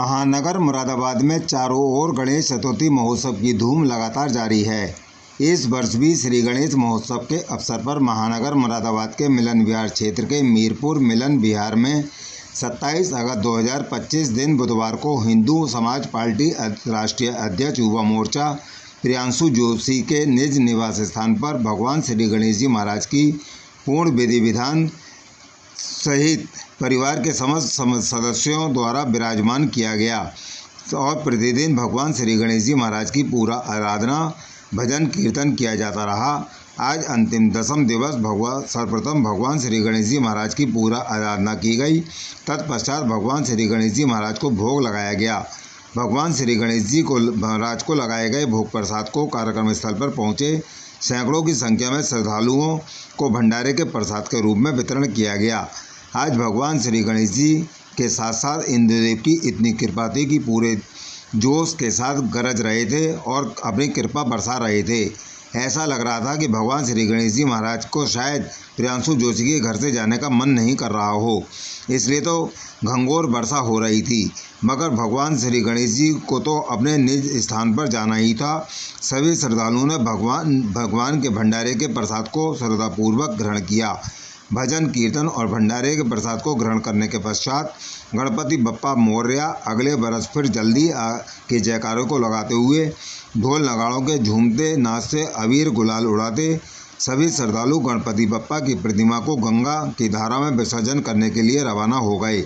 महानगर मुरादाबाद में चारों ओर गणेश चतुर्थी महोत्सव की धूम लगातार जारी है। इस वर्ष भी श्री गणेश महोत्सव के अवसर पर महानगर मुरादाबाद के मिलन विहार क्षेत्र के मीरपुर मिलन विहार में 27 अगस्त 2025 दिन बुधवार को हिंदू समाज पार्टी राष्ट्रीय अध्यक्ष युवा मोर्चा प्रियांशु जोशी के निज निवास स्थान पर भगवान श्री गणेश जी महाराज की पूर्ण विधि विधान सहित परिवार के समस्त सदस्यों द्वारा विराजमान किया गया और प्रतिदिन भगवान श्री गणेश जी महाराज की पूरा आराधना भजन कीर्तन किया जाता रहा। आज अंतिम दशम दिवस सर्वप्रथम भगवान श्री गणेश जी महाराज की पूरा आराधना की गई। तत्पश्चात भगवान श्री गणेश जी महाराज को भोग लगाया गया। भगवान श्री गणेश जी को महाराज को लगाए गए भोग प्रसाद को कार्यक्रम स्थल पर पहुँचे सैकड़ों की संख्या में श्रद्धालुओं को भंडारे के प्रसाद के रूप में वितरण किया गया। आज भगवान श्री गणेश जी के साथ साथ इंद्रदेव की इतनी कृपा थी कि पूरे जोश के साथ गरज रहे थे और अपनी कृपा बरसा रहे थे। ऐसा लग रहा था कि भगवान श्री गणेश जी महाराज को शायद प्रियांशु जोशी के घर से जाने का मन नहीं कर रहा हो, इसलिए तो घंघोर वर्षा हो रही थी। मगर भगवान श्री गणेश जी को तो अपने निज स्थान पर जाना ही था। सभी श्रद्धालुओं ने भगवान के भंडारे के प्रसाद को श्रद्धापूर्वक ग्रहण किया। भजन कीर्तन और भंडारे के प्रसाद को ग्रहण करने के पश्चात गणपति बप्पा मोरया अगले बरस फिर जल्दी के जयकारों को लगाते हुए ढोल नगाड़ों के झूमते नाचते अबीर गुलाल उड़ाते सभी श्रद्धालु गणपति बप्पा की प्रतिमा को गंगा की धारा में विसर्जन करने के लिए रवाना हो गए।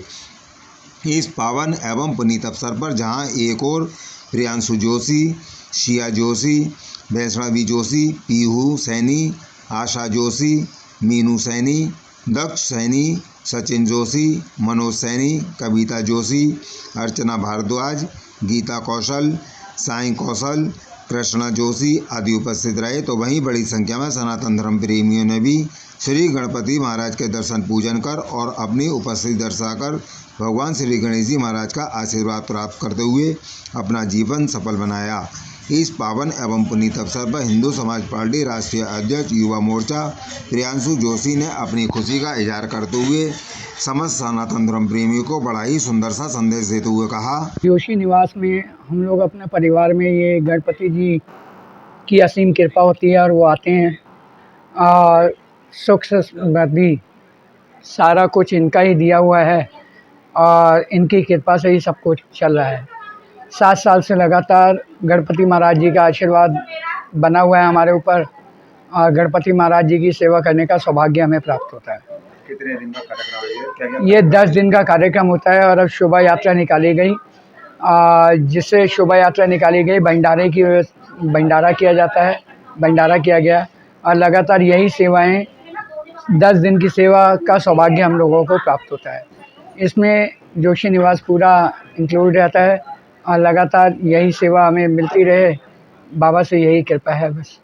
इस पावन एवं पुनीत अवसर पर जहां एक ओर प्रियांशु जोशी, शिया जोशी, वैष्णवी जोशी, पीहू सैनी, आशा जोशी, मीनू सैनी, दक्ष सैनी, सचिन जोशी, मनोज सैनी, कविता जोशी, अर्चना भारद्वाज, गीता कौशल, साईं कौशल, कृष्णा जोशी आदि उपस्थित रहे। तो वहीं बड़ी संख्या में सनातन धर्म प्रेमियों ने भी श्री गणपति महाराज के दर्शन पूजन कर और अपनी उपस्थिति दर्शाकर भगवान श्री गणेश जी महाराज का आशीर्वाद प्राप्त करते हुए अपना जीवन सफल बनाया। इस पावन एवं पुनीत अवसर पर हिंदू समाज पार्टी राष्ट्रीय अध्यक्ष युवा मोर्चा प्रियांशु जोशी ने अपनी खुशी का इजहार करते हुए समस्त सनातन धर्म प्रेमियों को बड़ा ही सुंदर सा संदेश देते हुए कहा, जोशी निवास में हम लोग अपने परिवार में ये गणपति जी की असीम कृपा होती है और वो आते हैं और सुख समृद्धि सारा कुछ इनका ही दिया हुआ है और इनकी कृपा से ही सब कुछ चल रहा है। 7 साल से लगातार गणपति महाराज जी का आशीर्वाद बना हुआ है हमारे ऊपर और गणपति महाराज जी की सेवा करने का सौभाग्य हमें प्राप्त होता है। कितने दिन का कार्यक्रम है ये 10 दिन का कार्यक्रम होता है और अब शोभा यात्रा निकाली गई, जिससे शोभा यात्रा निकाली गई भंडारा किया जाता है, भंडारा किया गया और लगातार यही सेवाएं 10 दिन की सेवा का सौभाग्य हम लोगों को प्राप्त होता है। इसमें जोशी निवास पूरा इंक्लूड रहता है और लगातार यही सेवा हमें मिलती रहे, बाबा से यही कृपा है। बस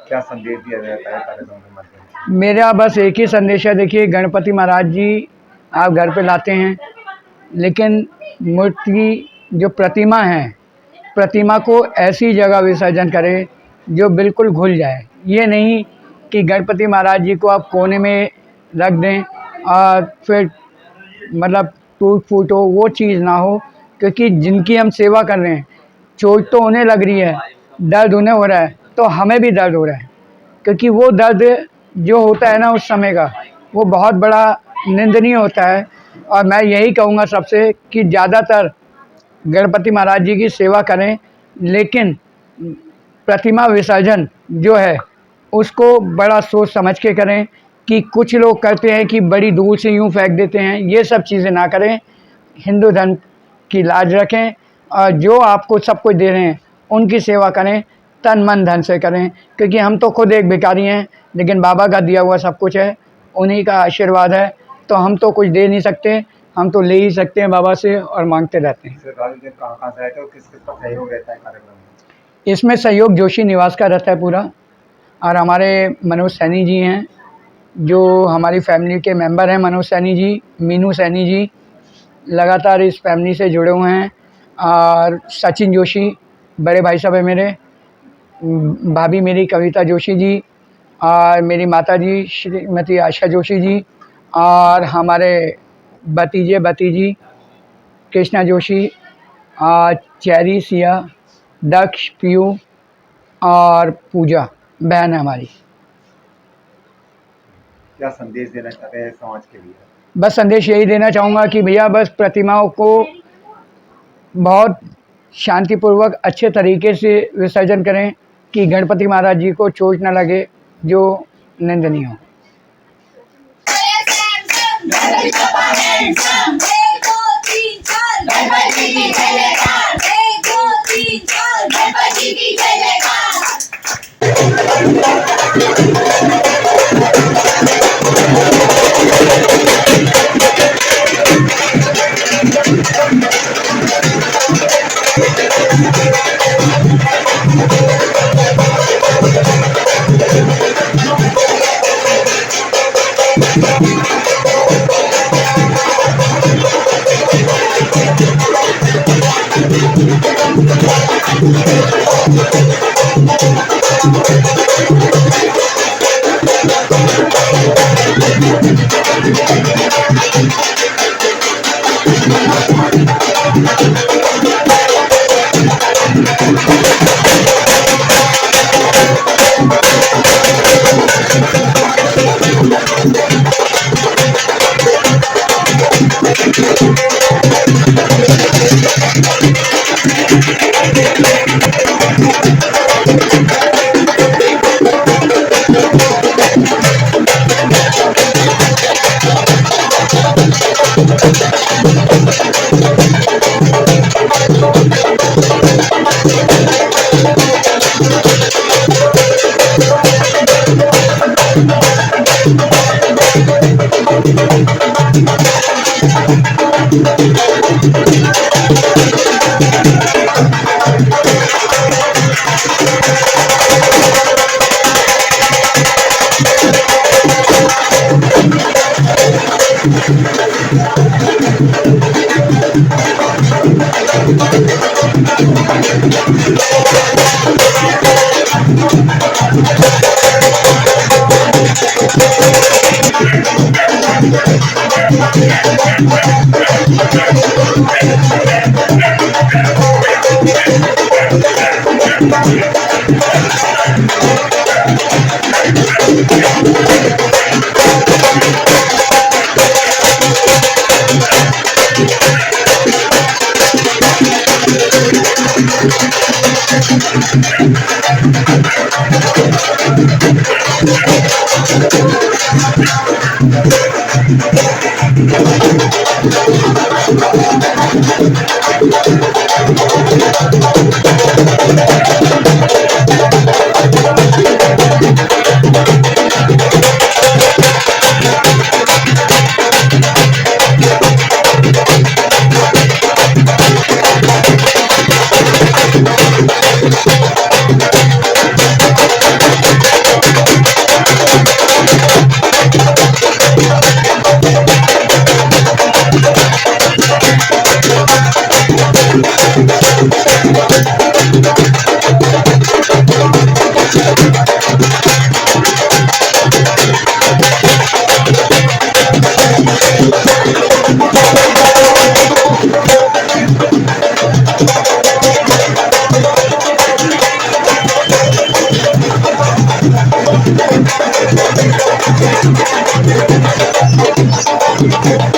क्या संदेश दिया जाता है कार्यक्रम के माध्यम से? मेरा बस एक ही संदेश है, देखिए गणपति महाराज जी आप घर पे लाते हैं लेकिन मूर्ति जो प्रतिमा है, प्रतिमा को ऐसी जगह विसर्जन करें जो बिल्कुल घुल जाए। ये नहीं कि गणपति महाराज जी को आप कोने में रख दें और फिर मतलब टूट फूट हो, वो चीज़ ना हो, क्योंकि जिनकी हम सेवा कर रहे हैं चोट तो उन्हें लग रही है, दर्द उन्हें हो रहा है, तो हमें भी दर्द हो रहा है, क्योंकि वो दर्द जो होता है ना उस समय का वो बहुत बड़ा निंदनीय होता है। और मैं यही कहूँगा सबसे कि ज़्यादातर गणपति महाराज जी की सेवा करें, लेकिन प्रतिमा विसर्जन जो है उसको बड़ा सोच समझ के करें। कि कुछ लोग करते हैं कि बड़ी दूर से यूं फेंक देते हैं, ये सब चीज़ें ना करें। हिंदू धर्म की लाज रखें और जो आपको सब कुछ दे रहे हैं उनकी सेवा करें, तन मन धन से करें, क्योंकि हम तो खुद एक भिखारी हैं लेकिन बाबा का दिया हुआ सब कुछ है, उन्हीं का आशीर्वाद है, तो हम तो कुछ दे नहीं सकते, हम तो ले ही सकते हैं बाबा से और मांगते रहते हैं। कहाँ से आए थे और किस-किसका सहयोग रहता है कार्यक्रम में? इसमें सहयोग जोशी निवास का रहता है पूरा और हमारे मनोज सैनी जी हैं जो हमारी फैमिली के मेंबर हैं। मनोज सैनी जी, मीनू सैनी जी लगातार इस फैमिली से जुड़े हुए हैं और सचिन जोशी बड़े भाई साहब है मेरे, भाभी मेरी कविता जोशी जी और मेरी माता जी श्रीमती आशा जोशी जी और हमारे भतीजे भतीजी कृष्णा जोशी चेरी, सिया, दक्ष, पीयू और पूजा बहन है हमारी। क्या संदेश देना चाहते हैं समाज के लिए? बस संदेश यही देना चाहूँगा कि भैया बस प्रतिमाओं को बहुत शांतिपूर्वक अच्छे तरीके से विसर्जन करें कि गणपति महाराज जी को चोट न लगे जो निंदनीय हो। Thank you.